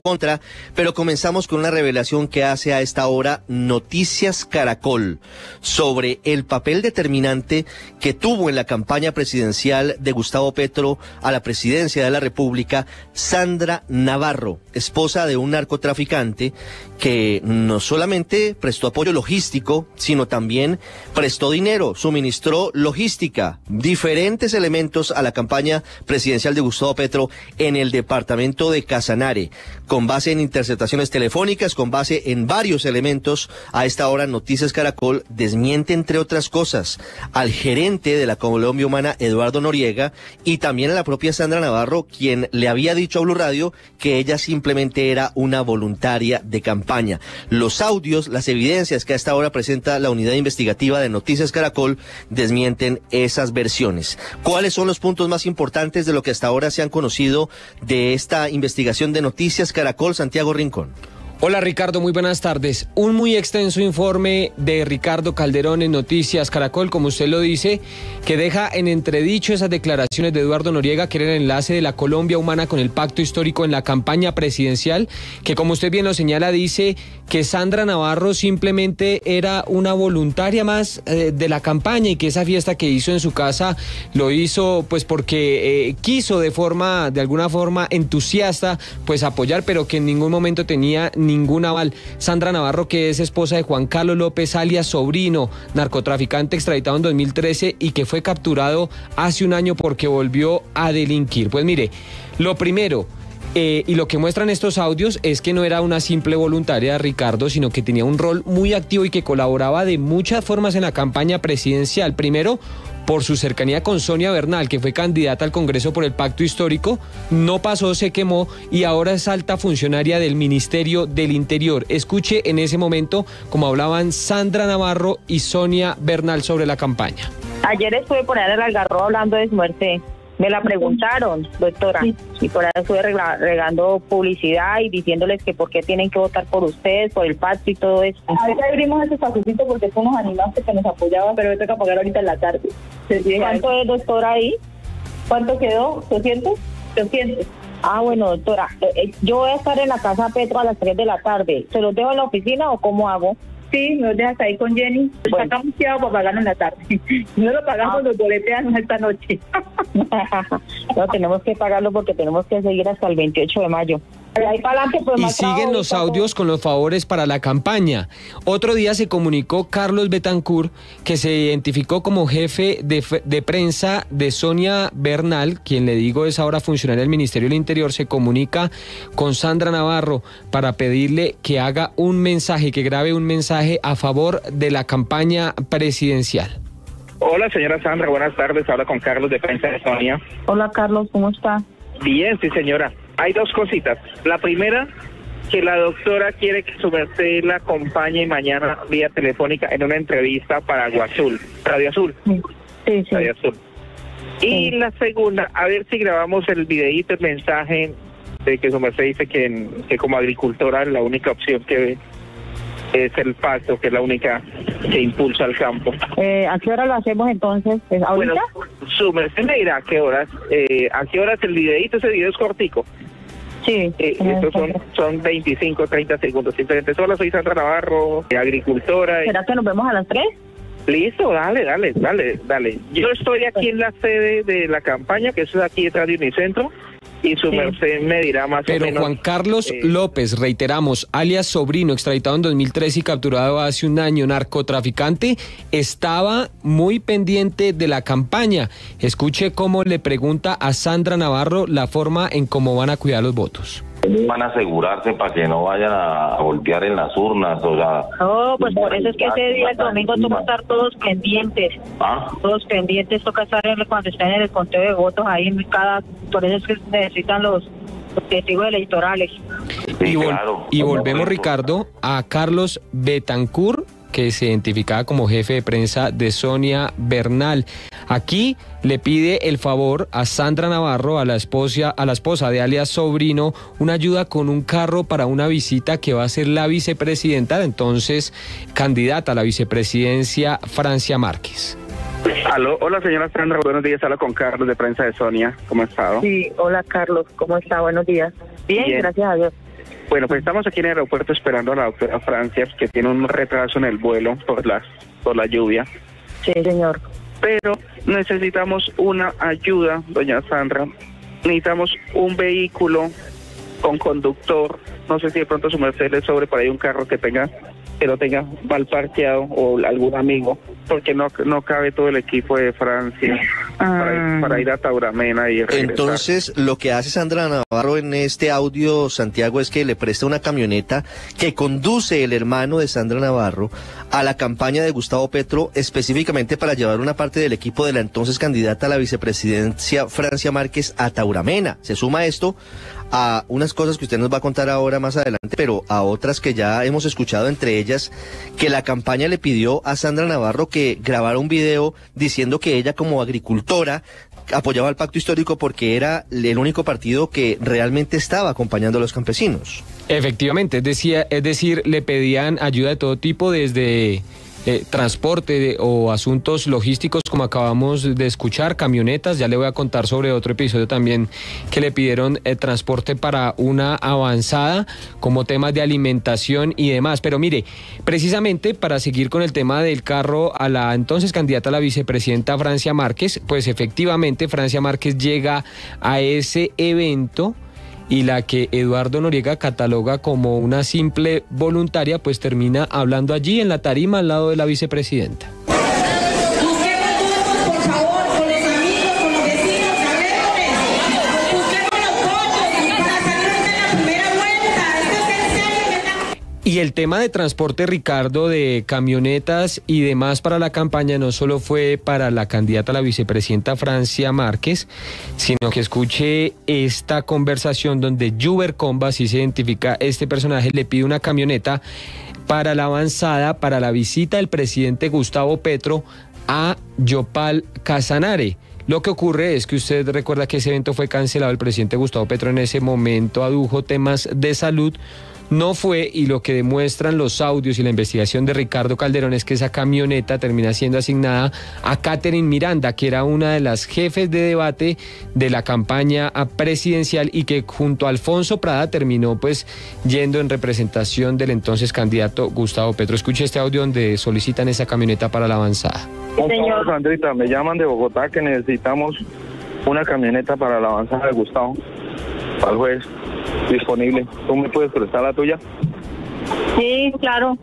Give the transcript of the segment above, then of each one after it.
contra, pero comenzamos con una revelación que hace a esta hora Noticias Caracol sobre el papel determinante que tuvo en la campaña presidencial de Gustavo Petro a la presidencia de la República Sandra Navarro, esposa de un narcotraficante que no solamente prestó apoyo logístico, sino también prestó dinero, suministró logística, diferentes elementos a la campaña presidencial de Gustavo Petro en el departamento de Casanare, con base en interceptaciones telefónicas, con base en varios elementos. A esta hora Noticias Caracol desmiente, entre otras cosas, al gerente de la Colombia Humana, Eduardo Noriega, y también a la propia Sandra Navarro, quien le había dicho a Blue Radio que ella simplemente era una voluntaria de campaña. Los audios, las evidencias que a esta hora presenta la unidad investigativa de Noticias Caracol desmienten esas versiones. ¿Cuáles son los puntos más importantes de lo que hasta ahora se han conocido de esta investigación de Noticias Caracol? Santiago Rincón. Hola Ricardo, muy buenas tardes. Un muy extenso informe de Ricardo Calderón en Noticias Caracol, como usted lo dice, que deja en entredicho esas declaraciones de Eduardo Noriega, que era el enlace de la Colombia Humana con el pacto histórico en la campaña presidencial, que como usted bien lo señala, dice que Sandra Navarro simplemente era una voluntaria más de la campaña y que esa fiesta que hizo en su casa lo hizo pues porque quiso de alguna forma entusiasta pues apoyar, pero que en ningún momento tenía ningún aval. Sandra Navarro, que es esposa de Juan Carlos López, alias Sobrino, narcotraficante extraditado en 2013 y que fue capturado hace un año porque volvió a delinquir. Pues mire, lo primero, y lo que muestran estos audios es que no era una simple voluntaria, Ricardo, sino que tenía un rol muy activo y que colaboraba de muchas formas en la campaña presidencial. Primero, por su cercanía con Sonia Bernal, que fue candidata al Congreso por el Pacto Histórico, no pasó, se quemó y ahora es alta funcionaria del Ministerio del Interior. Escuche en ese momento cómo hablaban Sandra Navarro y Sonia Bernal sobre la campaña. Ayer estuve por allá en el Algarrobo hablando de su muerte. Me la preguntaron, doctora, y por ahí estuve regando publicidad y diciéndoles que por qué tienen que votar por ustedes, por el pacto y todo eso. Ahorita abrimos ese espaciocito porque somos animantes que nos apoyaban, pero me toca pagar ahorita en la tarde. ¿Cuánto es, doctora, ahí? ¿Cuánto quedó? ¿200? 200. Ah, bueno, doctora, yo voy a estar en la casa Petro a las 3 de la tarde. ¿Se los dejo en la oficina o cómo hago? Sí, me lo dejas ahí con Jenny. Bueno. Sacamos fiado para pagarlo en la tarde. No lo pagamos, nos boletean esta noche. No, tenemos que pagarlo porque tenemos que seguir hasta el 28 de mayo. Ahí para adelante, pues, y siguen los audios con los favores para la campaña. Otro día se comunicó Carlos Betancourt, que se identificó como jefe de prensa de Sonia Bernal, quien le digo es ahora funcionaria del Ministerio del Interior, se comunica con Sandra Navarro para pedirle que haga un mensaje, que grabe un mensaje a favor de la campaña presidencial. Hola, señora Sandra, buenas tardes. Habla con Carlos de prensa de Sonia. Hola, Carlos, ¿cómo está? Bien, sí, señora. Hay dos cositas. La primera, que la doctora quiere que su merced la acompañe mañana vía telefónica en una entrevista para Radio Azul. Sí. Radio Azul. Y la segunda, a ver si grabamos el videíto, el mensaje de que su merced dice que como agricultora la única opción que ve es el pacto, que es la única que impulsa al campo. ¿A qué hora lo hacemos entonces? ¿Ahorita? Bueno, su merced me dirá a qué horas el videíto, ese video es cortico. Sí. Estos son 25, 30 segundos. Simplemente solo soy Sandra Navarro, agricultora. ¿Será que nos vemos a las 3? Listo, dale. Yo estoy aquí en la sede de la campaña, que es aquí detrás de Unicentro, y su merced me dirá más o menos. Pero Juan Carlos López, reiteramos, alias Sobrino, extraditado en 2013 y capturado hace un año, narcotraficante, estaba muy pendiente de la campaña. Escuche cómo le pregunta a Sandra Navarro la forma en cómo van a cuidar los votos. Van a asegurarse para que no vayan a golpear en las urnas, o sea... No, pues por eso es que ese día, el domingo, toca estar todos pendientes. Todos pendientes, toca estar cuando estén en el conteo de votos ahí por eso es que necesitan los testigos electorales. Sí, claro. Y volvemos, Ricardo, a Carlos Betancourt, que se identificaba como jefe de prensa de Sonia Bernal. Aquí le pide el favor a Sandra Navarro, a la esposa de alias Sobrino, una ayuda con un carro para una visita que va a ser la vicepresidenta, entonces candidata a la vicepresidencia, Francia Márquez. Aló, hola señora Sandra, buenos días, habla con Carlos de prensa de Sonia, ¿cómo ha estado? Sí, hola Carlos, ¿cómo está? Buenos días. Bien, gracias a Dios. Bueno, pues estamos aquí en el aeropuerto esperando a la doctora Francia, que tiene un retraso en el vuelo por la lluvia. Sí, señor. Pero necesitamos una ayuda, doña Sandra. Necesitamos un vehículo con conductor. No sé si de pronto su merced le sobre por ahí un carro que lo tenga mal parqueado, o algún amigo, porque no cabe todo el equipo de Francia para ir a Tauramena y regresar. Entonces, lo que hace Sandra Navarro en este audio, Santiago, es que le presta una camioneta que conduce el hermano de Sandra Navarro a la campaña de Gustavo Petro, específicamente para llevar una parte del equipo de la entonces candidata a la vicepresidencia, Francia Márquez, a Tauramena. Se suma esto a unas cosas que usted nos va a contar ahora más adelante, pero a otras que ya hemos escuchado, entre ellas que la campaña le pidió a Sandra Navarro que grabara un video diciendo que ella, como agricultora, apoyaba el pacto histórico porque era el único partido que realmente estaba acompañando a los campesinos. Efectivamente, es decir, le pedían ayuda de todo tipo, desde transporte o asuntos logísticos, como acabamos de escuchar, camionetas. Ya le voy a contar sobre otro episodio también que le pidieron transporte para una avanzada, como temas de alimentación y demás. Pero mire, precisamente para seguir con el tema del carro a la entonces candidata a la vicepresidenta Francia Márquez, pues efectivamente Francia Márquez llega a ese evento, y la que Eduardo Noriega cataloga como una simple voluntaria, pues termina hablando allí en la tarima al lado de la vicepresidenta. Y el tema de transporte, Ricardo, de camionetas y demás para la campaña, no solo fue para la candidata a la vicepresidenta Francia Márquez, sino que escuche esta conversación donde Juber Comba, así se identifica este personaje, le pide una camioneta para la avanzada, para la visita del presidente Gustavo Petro a Yopal Casanare. Lo que ocurre es que usted recuerda que ese evento fue cancelado, el presidente Gustavo Petro en ese momento adujo temas de salud, no fue, y lo que demuestran los audios y la investigación de Ricardo Calderón es que esa camioneta termina siendo asignada a Catherine Miranda, que era una de las jefes de debate de la campaña presidencial y que junto a Alfonso Prada terminó pues yendo en representación del entonces candidato Gustavo Petro. Escuche este audio donde solicitan esa camioneta para la avanzada. Señor Sandrita, me llaman de Bogotá que necesitamos una camioneta para la avanzada de Gustavo, al juez. Disponible. ¿Tú me puedes prestar la tuya? Sí, claro.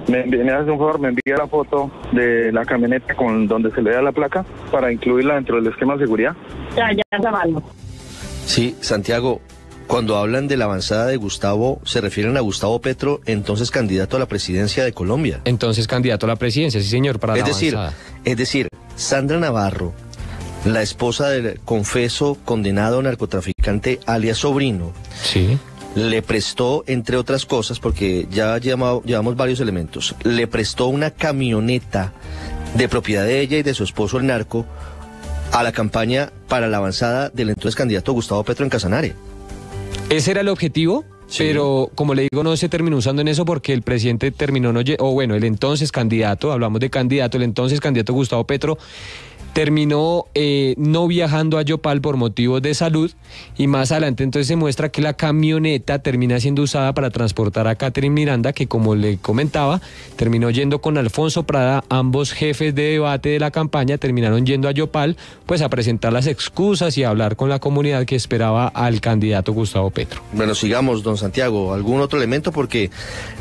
Me haces un favor, me envía la foto de la camioneta con donde se le da la placa para incluirla dentro del esquema de seguridad. Ya se mando. Sí, Santiago, cuando hablan de la avanzada de Gustavo, se refieren a Gustavo Petro, entonces candidato a la presidencia de Colombia. Entonces candidato a la presidencia, sí señor, para la avanzada. Es decir, Sandra Navarro, la esposa del confeso condenado narcotraficante alias Sobrino, sí, le prestó, entre otras cosas, porque ya llevamos varios elementos, le prestó una camioneta de propiedad de ella y de su esposo el narco a la campaña para la avanzada del entonces candidato Gustavo Petro en Casanare. Ese era el objetivo. Sí. Pero, como le digo, no se terminó usando en eso porque el presidente terminó, el entonces candidato, hablamos de candidato, el entonces candidato Gustavo Petro, terminó no viajando a Yopal por motivos de salud, y más adelante entonces se muestra que la camioneta termina siendo usada para transportar a Catherine Miranda, que como le comentaba, terminó yendo con Alfonso Prada, ambos jefes de debate de la campaña, terminaron yendo a Yopal pues a presentar las excusas y a hablar con la comunidad que esperaba al candidato Gustavo Petro. Bueno, sigamos, don Santiago, ¿algún otro elemento? Porque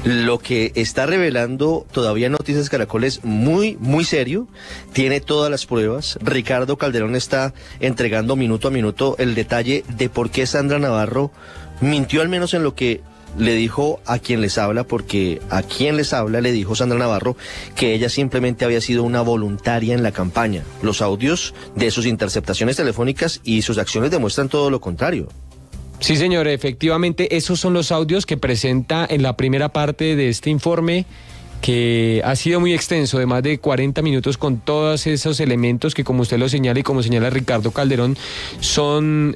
lo que está revelando todavía Noticias Caracol es muy, muy serio, tiene todas las pruebas. Ricardo Calderón está entregando minuto a minuto el detalle de por qué Sandra Navarro mintió, al menos en lo que le dijo a quien les habla, porque a quien les habla le dijo Sandra Navarro que ella simplemente había sido una voluntaria en la campaña. Los audios de sus interceptaciones telefónicas y sus acciones demuestran todo lo contrario. Sí, señor, efectivamente, esos son los audios que presenta en la primera parte de este informe que ha sido muy extenso, de más de 40 minutos, con todos esos elementos que, como usted lo señala y como señala Ricardo Calderón, son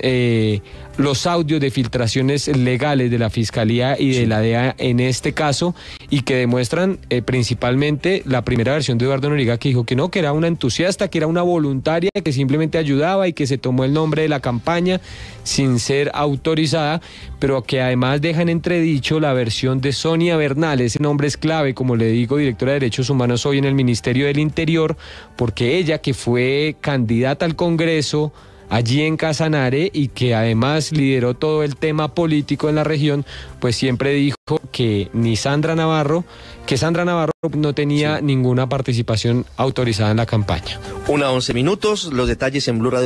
los audios de filtraciones legales de la Fiscalía y de la DEA en este caso, y que demuestran principalmente la primera versión de Eduardo Noriega, que dijo que no, que era una entusiasta, que era una voluntaria, que simplemente ayudaba y que se tomó el nombre de la campaña sin ser autorizada, pero que además dejan entredicho la versión de Sonia Bernal. Ese nombre es clave, como le digo, directora de Derechos Humanos hoy en el Ministerio del Interior, porque ella, que fue candidata al Congreso allí en Casanare y que además lideró todo el tema político en la región, pues siempre dijo que Sandra Navarro no tenía ninguna participación autorizada en la campaña. 1:11, los detalles en Blue Radio.